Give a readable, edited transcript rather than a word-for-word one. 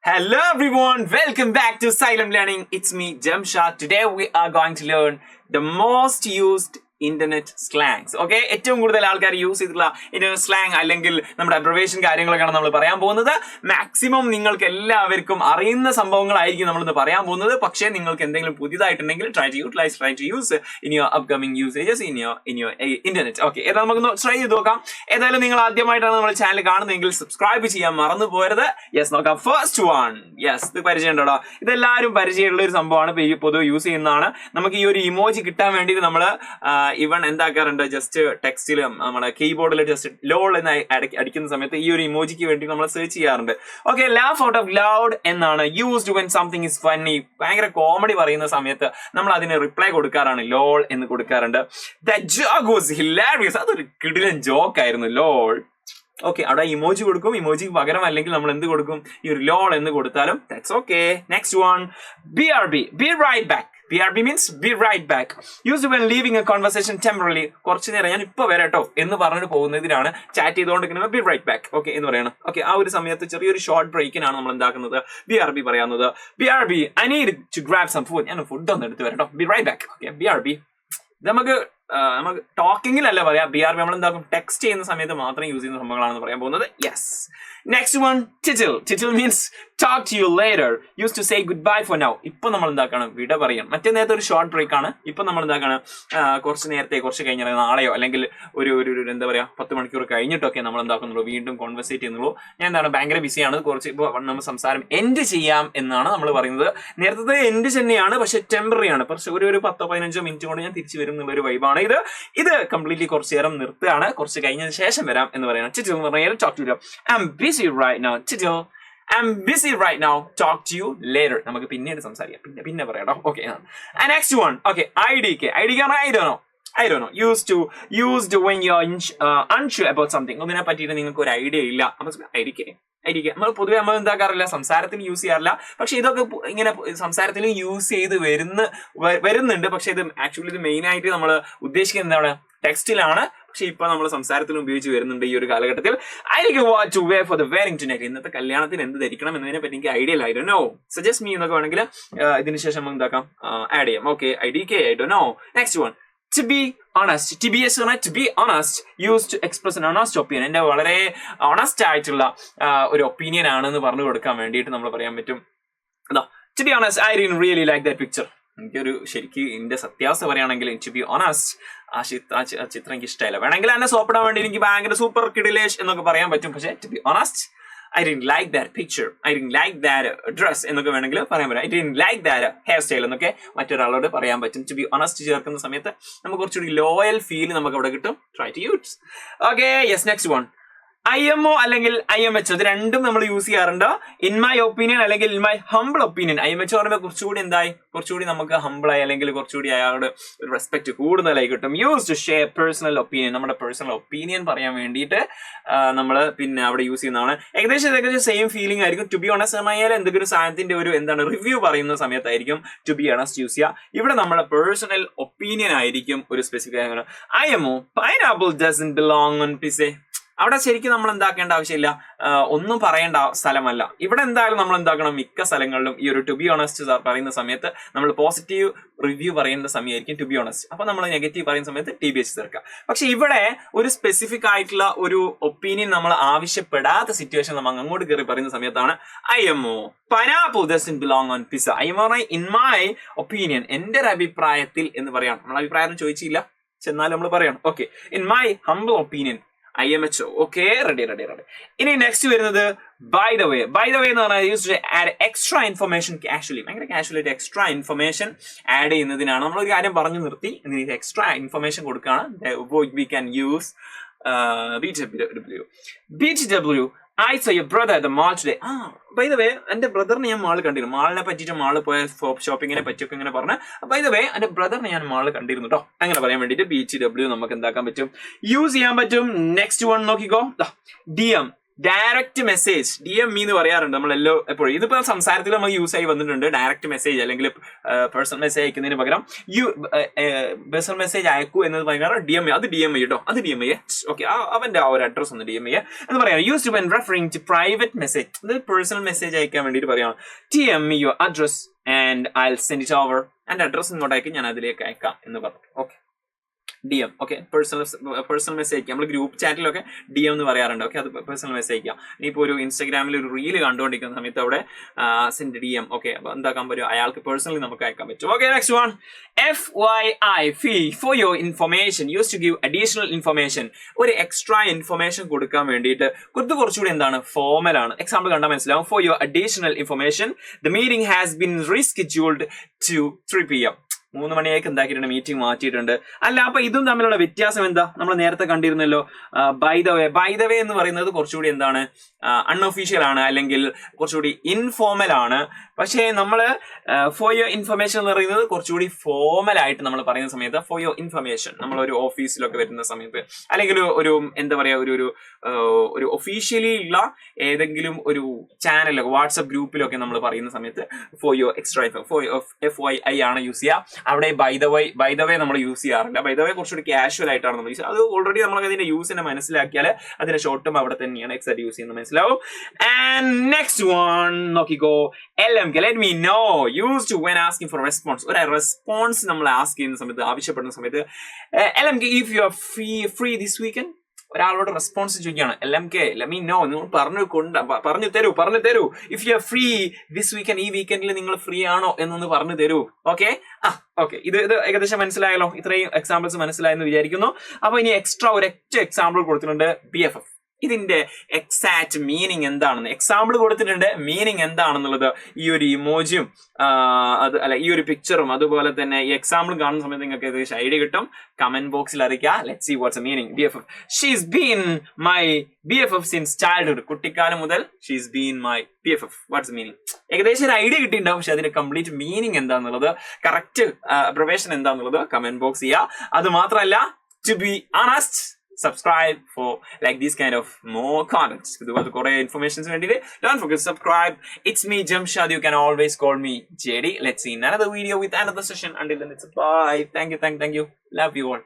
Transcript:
Hello everyone, welcome back to Silent Learning. It's me, Jamshad. Today we are going to learn the most used internet slangs. Okay, ഏറ്റവും കൂടുതൽ ആൾക്കാർ use ചെയ്തിട്ടുള്ള internet slang അല്ലെങ്കിൽ നമ്മുടെ abbreviation കാര്യങ്ങളൊക്കെയാണ് നമ്മൾ പറയാൻ പോകുന്നത്. മാക്സിമം നിങ്ങൾക്ക് എല്ലാവർക്കും അറിയുന്ന സംഭവങ്ങളായിരിക്കും നമ്മളിന്ന് പറയാൻ പോകുന്നത്. പക്ഷേ നിങ്ങൾക്ക് എന്തെങ്കിലും പുതിയതായിട്ടുണ്ടെങ്കിൽ try to use in your upcoming usages in your internet. Okay, ഏതാ നമുക്കൊന്ന് ട്രൈ ചെയ്ത് നോക്കാം. ഏതായാലും നിങ്ങൾ ആദ്യമായിട്ടാണ് നമ്മുടെ ചാനൽ കാണുന്നതെങ്കിൽ സബ്സ്ക്രൈബ് ചെയ്യാൻ മറന്നു പോരുത്. യെസ്, നോക്കാം. ഫസ്റ്റ് വൺ, യെസ്, ഇത് പരിചയം ഉണ്ടോ? ഇതെല്ലാവരും പരിചയമുള്ള ഒരു സംഭവമാണ്, പൊതുവെ യൂസ് ചെയ്യുന്നതാണ്. നമുക്ക് ഈ ഒരു ഇമോജി കിട്ടാൻ വേണ്ടിയിട്ട് നമ്മൾ ഇവൺ എന്താക്കാറുണ്ട്, ജസ്റ്റ് ടെക്സ്റ്റിൽ നമ്മുടെ കീബോർഡിൽ ജസ്റ്റ് ലോൾ എന്ന് അടിക്കുന്ന സമയത്ത് ഈ ഒരു ഇമോജിക്ക് വേണ്ടി നമ്മൾ സെർച്ച് ചെയ്യാറുണ്ട്. Okay, laugh out of loud എന്നാണ് used when something is funny. ഭയങ്കര കോമഡി പറയുന്ന സമയത്ത് നമ്മൾ അതിന് റിപ്ലൈ കൊടുക്കാറാണ്, ലോൾ എന്ന് കൊടുക്കാറുണ്ട്. That joke was hilarious. അതൊരു കിടിലൻ ജോക്ക് ആയിരുന്നു, ലോൾ. ഓക്കെ, അവിടെ ഇമോജി കൊടുക്കും. ഇമോജിക്ക് പകരം അല്ലെങ്കിൽ നമ്മൾ എന്ത് കൊടുക്കും? ഈ ഒരു ലോൾ എന്ന് കൊടുത്താലും that's okay. Next one, BRB, be right back. BRB means be right back. Used when leaving a conversation temporarily. കുറച്ചു നേരം ഞാൻ ഇപ്പൊ വരാട്ടോ എന്ന് പറഞ്ഞിട്ട് പോകുന്നതിനാണ്, ചാറ്റ് ചെയ്തുകൊണ്ടിരിക്കുന്നത്. be right back, ഓക്കെ എന്ന് പറയണം. ഓക്കെ, ആ ഒരു സമയത്ത് ചെറിയൊരു ഷോർട്ട് ബ്രേക്കിനാണ് നമ്മൾ എന്താക്കുന്നത്, BRB പറയാവുന്നത്. BRB, I need to grab some food. ഞാൻ ഫുഡ് ഒന്ന് എടുത്ത് വരാട്ടോ. be right back. Okay, BRB നമുക്ക് ടോക്കിങ്ങിലല്ല പറയാം. BRB നമ്മൾ എന്താക്കും, ടെക്സ്റ്റ് ചെയ്യുന്ന സമയത്ത് മാത്രം യൂസ് ചെയ്യുന്ന സംഭവങ്ങളാണെന്ന് പറയാൻ പോകുന്നത്. Yes. Next one, title. Title means talk to you later. Used to say goodbye for now. ഇപ്പൊ നമ്മൾ എന്താക്കണം, വിട പറയാം. മറ്റേ നേരത്തെ ഒരു ഷോർട്ട് ബ്രേക്ക് ആണ്. ഇപ്പൊ നമ്മൾ എന്താക്കണം, കുറച്ച് കഴിഞ്ഞാൽ നാളെയോ അല്ലെങ്കിൽ ഒരു എന്താ പറയാ 10 മണിക്കൂർ കഴിഞ്ഞിട്ടൊക്കെ നമ്മൾ എന്താക്കുന്നുള്ളൂ, വീണ്ടും കോൺവെർസേറ്റ് ചെയ്യുന്നുള്ളൂ. ഞാൻ എന്താണ് ഭയങ്കര ബിസിയാണ്, കുറച്ച് ഇപ്പോൾ നമ്മൾ സംസാരം എൻഡ് ചെയ്യാം എന്നാണ് നമ്മൾ പറയുന്നത്. നേരത്തെ എൻഡ് തന്നെയാണ്, പക്ഷെ ടെമ്പററി ആണ്. പക്ഷെ ഒരു 10-15 മിനിറ്റ് കൊണ്ട് ഞാൻ തിരിച്ചു വരും എന്നുള്ള ഒരു വൈബാണ് ഇത് കംപ്ലീറ്റ്ലി കുറച്ച് നേരം നിർത്തുകയാണ്, കുറച്ച് കഴിഞ്ഞതിന് ശേഷം വരാം എന്ന് പറയണം. ചിറ്റിൽ എന്ന് പറഞ്ഞാൽ talk to you. I'm busy right now. ചിറ്റിൽ, I'm busy right now. Talk to you later. നമുക്ക് പിന്നീട് സംസാരിക്കാം, പിന്നെ പറയാം. Okay, next one. Okay, IDK I don't know. Used when you're unsure about something. ഒന്നിനെ പറ്റിയിട്ട് നിങ്ങൾക്ക് ഒരു ഐഡിയ ഇല്ല. IDK നമ്മൾ പൊതുവെ നമ്മൾ എന്താക്കാറില്ല, സംസാരത്തിന് യൂസ് ചെയ്യാറില്ല. പക്ഷെ ഇതൊക്കെ ഇങ്ങനെ സംസാരത്തിൽ യൂസ് ചെയ്ത് വരുന്നുണ്ട്. പക്ഷെ ഇത് ആക്ച്വലി ഇത് മെയിൻ ആയിട്ട് നമ്മൾ ഉദ്ദേശിക്കുന്നത് എന്താണ്, ടെക്സ്റ്റിലാണ്. പക്ഷെ ഇപ്പൊ നമ്മൾ സംസാരത്തിലും ഉപയോഗിച്ച് വരുന്നുണ്ട് ഈ ഒരു കാലഘട്ടത്തിൽ. I want to wear for the wedding tonight. ഇന്നത്തെ കല്യാണത്തിന് എന്ത് ധരിക്കണം എന്നതിനെ പറ്റി എനിക്ക് ഐഡിയ ഇല്ല. I don't know. Suggest me എന്നൊക്കെ വേണമെങ്കിൽ ഇതിന് ശേഷം നമുക്ക് എന്താക്കാം, ആഡ് ചെയ്യാം. Okay, IDK, I don't know. Next one, to be honest. TBS to be honest, used to express an honest opinion. എന്റെ വളരെ ഓണസ്റ്റ് ആയിട്ടുള്ള ഒരു ഒപ്പീനിയൻ ആണെന്ന് പറഞ്ഞു കൊടുക്കാൻ വേണ്ടിയിട്ട് നമ്മൾ പറയാൻ പറ്റും. To be honest, I didn't really like that picture. എനിക്കൊരു ശരിക്കും എന്റെ സത്യാവസ്ഥ പറയുകയാണെങ്കിൽ, to be honest, ആ ചിത്രം എനിക്ക് ഇഷ്ടമായില്ല. വേണമെങ്കിൽ എന്നെ സോപ്പിടാൻ വേണ്ടി എനിക്ക് ഭയങ്കര സൂപ്പർ കിഡിലേഷ് എന്നൊക്കെ പറയാൻ പറ്റും. പക്ഷെ to be honest, I didn't like that picture. I didn't like that dress എന്നൊക്കെ വേണമെങ്കിൽ പറയാൻ പറ്റും. I didn't like that hairstyle എന്നൊക്കെ മറ്റൊരാളോട് പറയാൻ പറ്റും. To be honest ചേർക്കുന്ന സമയത്ത് നമുക്ക് കുറച്ചുകൂടി ലോയൽ ഫീൽ നമുക്ക് അവിടെ കിട്ടും. Try to use. Okay, yes, next one. IMO അല്ലെങ്കിൽ IMH, ഇത് രണ്ടും നമ്മൾ യൂസ് ചെയ്യാറുണ്ട്. ഇൻ മൈ ഒപ്പീനിയൻ അല്ലെങ്കിൽ in my humble opinion. IMH പറയുമ്പോൾ കുറച്ചുകൂടി നമുക്ക് ഹംബിളായി അല്ലെങ്കിൽ കുറച്ചുകൂടി അയാളുടെ ഒരു റെസ്പെക്ട് കൂടുതലായി കിട്ടും. Use to share personal opinion. നമ്മുടെ പേഴ്സണൽ ഒപ്പീനിയൻ പറയാൻ വേണ്ടിയിട്ട് നമ്മൾ പിന്നെ അവിടെ യൂസ് ചെയ്യുന്നതാണ്. ഏകദേശം സെയിം ഫീലിംഗ് ആയിരിക്കും. ടു ബി ഓണസ്റ്റ് പറഞ്ഞാൽ എന്തെങ്കിലും ഒരു സാധനത്തിന്റെ ഒരു റിവ്യൂ പറയുന്ന സമയത്തായിരിക്കും ടു ബി ഓണസ്റ്റ് യൂസ് ചെയ്യുക. ഇവിടെ നമ്മുടെ പേഴ്സണൽ ഒപ്പീനിയൻ ആയിരിക്കും ഒരു സ്പെസിഫിക് ആയ. IMO, pineapple doesn't belong on pizza. അവിടെ ശരിക്കും നമ്മൾ എന്താക്കേണ്ട ആവശ്യമില്ല, ഒന്നും പറയേണ്ട സ്ഥലമല്ല. ഇവിടെ എന്തായാലും നമ്മൾ എന്താക്കണം, മിക്ക സ്ഥലങ്ങളിലും ഈ ഒരു ടു ബി ഓണസ്റ്റ് പറയുന്ന സമയത്ത് നമ്മൾ പോസിറ്റീവ് റിവ്യൂ പറയുന്ന സമയമായിരിക്കും ടു ബി ഓണസ്റ്റ്. അപ്പൊ നമ്മൾ നെഗറ്റീവ് പറയുന്ന സമയത്ത് TBH ചേർക്കുക. പക്ഷെ ഇവിടെ ഒരു സ്പെസിഫിക് ആയിട്ടുള്ള ഒരു ഒപ്പീനിയൻ നമ്മൾ ആവശ്യപ്പെടാത്ത സിറ്റുവേഷൻ നമ്മൾ അങ്ങോട്ട് കയറി പറയുന്ന സമയത്താണ് IMO, pineapple doesn't belong on pizza. IMO in my opinion, എന്റെ ഒരു അഭിപ്രായത്തിൽ എന്ന് പറയണം. നമ്മൾ അഭിപ്രായം ചോദിച്ചില്ല, ചെന്നാലും നമ്മൾ പറയണം. Okay, in my humble opinion, IMHO. Okay, ready. ഇനി നെക്സ്റ്റ് വരുന്നത് by the way എന്ന് പറഞ്ഞാൽ use to add extra information casually. ഭയങ്കര കാഷ്വലായിട്ട് എക്സ്ട്രാ ഇൻഫർമേഷൻ ആഡ് ചെയ്യുന്നതിനാണ്. നമ്മളൊരു കാര്യം പറഞ്ഞു നിർത്തി എന്നിട്ട് എക്സ്ട്രാ ഇൻഫർമേഷൻ കൊടുക്കുകയാണ്. We can use BTW. I saw your brother at the mall today. By the way, എന്റെ ബ്രദറിനെ ഞാൻ മാളിൽ കണ്ടിരുന്നു. മാളിനെ പറ്റിയിട്ട് മാളിൽ പോയ ഷോപ്പിങ്ങിനെ പറ്റിയൊക്കെ ഇങ്ങനെ പറഞ്ഞ by the way എന്റെ ബ്രദറിനെ ഞാൻ മാളിൽ കണ്ടിരുന്നു കേട്ടോ. അങ്ങനെ പറയാൻ വേണ്ടിയിട്ട് BTW നമുക്ക് എന്താക്കാൻ പറ്റും, യൂസ് ചെയ്യാൻ പറ്റും. നെക്സ്റ്റ് വൺ നോക്കിക്കോ, DM. ഡയറക്റ്റ് മെസ്സേജ് DM എന്ന് പറയാറുണ്ട് നമ്മളെല്ലോ എപ്പോഴും. ഇതിപ്പോ സംസാരത്തിൽ നമ്മൾ യൂസ് ആയി വന്നിട്ടുണ്ട്. ഡയറക്റ്റ് മെസ്സേജ് അല്ലെങ്കിൽ പേഴ്സണൽ മെസ്സേജ് അയക്കുന്നതിന് പകരം പേഴ്സണൽ മെസ്സേജ് അയക്കൂ എന്നത് പകരം DM, അത് DM കേട്ടോ, അത് DM. ഓക്കെ, അവന്റെ ആ ഒരു അഡ്രസ് ഒന്ന് DM എന്ന് പറയാം. Used when referring to private message, ഇത് പേഴ്സണൽ മെസ്സേജ് അയക്കാൻ വേണ്ടിയിട്ട് പറയാണ്. TM me your address and I'll send it over. എന്റെ അഡ്രസ് ഇങ്ങോട്ടേക്ക് ഞാൻ അതിലേക്ക് അയക്കാം എന്ന് പറഞ്ഞു. Okay, DM. Okay, personal message നമ്മൾ ഗ്രൂപ്പ് ചാറ്റിലൊക്കെ DM എന്ന് പറയാറുണ്ട്. ഓക്കെ, അത് പേഴ്സണൽ മെസ്സേജ് അയക്കാം. ഇനിയിപ്പോൾ ഒരു ഇൻസ്റ്റാഗ്രാമിൽ ഒരു റീല് കണ്ടുകൊണ്ടിരിക്കുന്ന സമയത്ത് അവിടെ സെൻഡ് DM. ഓക്കെ, അപ്പൊ എന്താക്കാൻ പറ്റും, അയാൾക്ക് പേഴ്സണലി നമുക്ക് അയക്കാൻ പറ്റും. Okay, next one, FYI fee for your information, used to give additional information. ഒരു എക്സ്ട്രാ ഇൻഫർമേഷൻ കൊടുക്കാൻ വേണ്ടിയിട്ട് കുറച്ചുകൂടി എന്താണ്, ഫോർമൽ ആണ്. എക്സാമ്പിൾ കണ്ടാൽ മനസ്സിലാവും. For your additional information, the meeting has been rescheduled to 3 PM. 3 മണിയേക്ക് എന്താക്കിയിട്ടുണ്ട്, meeting മാറ്റിയിട്ടുണ്ട്. അല്ല, അപ്പൊ ഇതും തമ്മിലുള്ള വ്യത്യാസം എന്താ, നമ്മൾ നേരത്തെ കണ്ടിരുന്നല്ലോ. ബൈ ദ വേ എന്ന് പറയുന്നത് കുറച്ചുകൂടി എന്താണ്, അൺഒഫീഷ്യൽ ആണ്, അല്ലെങ്കിൽ കുറച്ചുകൂടി ഇൻഫോർമൽ ആണ്. പക്ഷേ നമ്മൾ ഫോർ യുവർ ഇൻഫർമേഷൻ എന്ന് പറയുന്നത് കുറച്ചുകൂടി ഫോർമൽ ആയിട്ട് നമ്മൾ പറയുന്ന സമയത്ത്, ഫോർ യുവർ ഇൻഫർമേഷൻ നമ്മൾ ഒരു ഓഫീസിലൊക്കെ വരുന്ന സമയത്ത്, അല്ലെങ്കിൽ ഒരു എന്താ പറയാ, ഒരു ഒഫീഷ്യലി ഉള്ള ഏതെങ്കിലും ഒരു ചാനലൊക്കെ വാട്സ്ആപ്പ് ഗ്രൂപ്പിലൊക്കെ നമ്മൾ പറയുന്ന സമയത്ത് ഫോർ യുവർ എക്സ്ട്രാ FYI ആണ് യൂസ് ചെയ്യുക. അവിടെ ബൈ ദ വേ നമ്മൾ യൂസ് ചെയ്യാറില്ല. ബൈ ദ വേ കുറച്ചുകൂടി കാഷ്വൽ ആയിട്ടാണ് നമ്മൾ യൂസ് ചെയ്യുക. അത് ഓൾറെഡി നമ്മൾ അതിന്റെ യൂസ് തന്നെ മനസ്സിലാക്കിയാൽ അതിന്റെ ഷോർട്ട് ടേം അവിടെ തന്നെയാണ് എക്സാക്ട് യൂസ് ചെയ്യുന്നത് മനസ്സിലാവും. ആൻഡ് നെക്സ്റ്റ് വൺ നോക്കിക്കോ, LMK, let me know, used to when asking for response. ഒരു റെസ്പോൺസ് നമ്മൾ ആസ്ക് ചെയ്യുന്ന സമയത്ത്, ആവശ്യപ്പെടുന്ന സമയത്ത്, LMK if you are free this weekend. ഒരാളോട് റെസ്പോൺസ് ചോദിക്കുകയാണ്, LMK let me know, നിങ്ങൾ പറഞ്ഞു തരൂ if you are free this weekend, ഈ വീക്കെൻഡിൽ നിങ്ങൾ ഫ്രീ ആണോ എന്നൊന്ന് പറഞ്ഞു തരൂ. ഓക്കെ, ഇത് ഏകദേശം മനസ്സിലായല്ലോ. ഇത്രയും എക്സാമ്പിൾസ് മനസ്സിലായെന്ന് വിചാരിക്കുന്നു. അപ്പൊ ഇനി എക്സ്ട്രാ ഒരൊറ്റ എക്സാമ്പിൾ കൊടുത്തിട്ടുണ്ട്, BFF. ഇതിന്റെ എക്സാക്ട് മീനിങ് എന്താണെന്ന് എക്സാമ്പിൾ കൊടുത്തിട്ടുണ്ട്. മീനിങ് എന്താണെന്നുള്ളത് ഈ ഒരു ഇമോജിയും ഈ ഒരു പിക്ചറും അതുപോലെ തന്നെ ഈ എക്സാമ്പിൾ കാണുന്ന സമയത്ത് നിങ്ങൾക്ക് ഏകദേശം ഐഡിയ കിട്ടും. കമന്റ് ബോക്സിൽ അറിയിക്കുക. Let's see what's meaning. BFF, she's been my BFF since childhood. കുട്ടിക്കാലം മുതൽ she's been my BFF. What's meaning? ഏകദേശം ഒരു ഐഡിയ കിട്ടിയിട്ടുണ്ടാവും. പക്ഷെ അതിന്റെ കംപ്ലീറ്റ് മീനിങ് എന്താന്നുള്ളത്, കറക്റ്റ് പ്രൊവേഷൻ എന്താന്നുള്ളത് കമന്റ് ബോക്സ് ചെയ്യുക. അത് മാത്രമല്ല, to be honest, subscribe for like this kind of more contents. ഇതുപോലത്തെ കുറെ ഇൻഫർമേഷൻസ് വേണ്ടിയിട്ട് don't forget to subscribe. It's me Jamshad. You can always call me JD. Let's see in another video with another session. Until then, it's bye. Thank you. Love you all.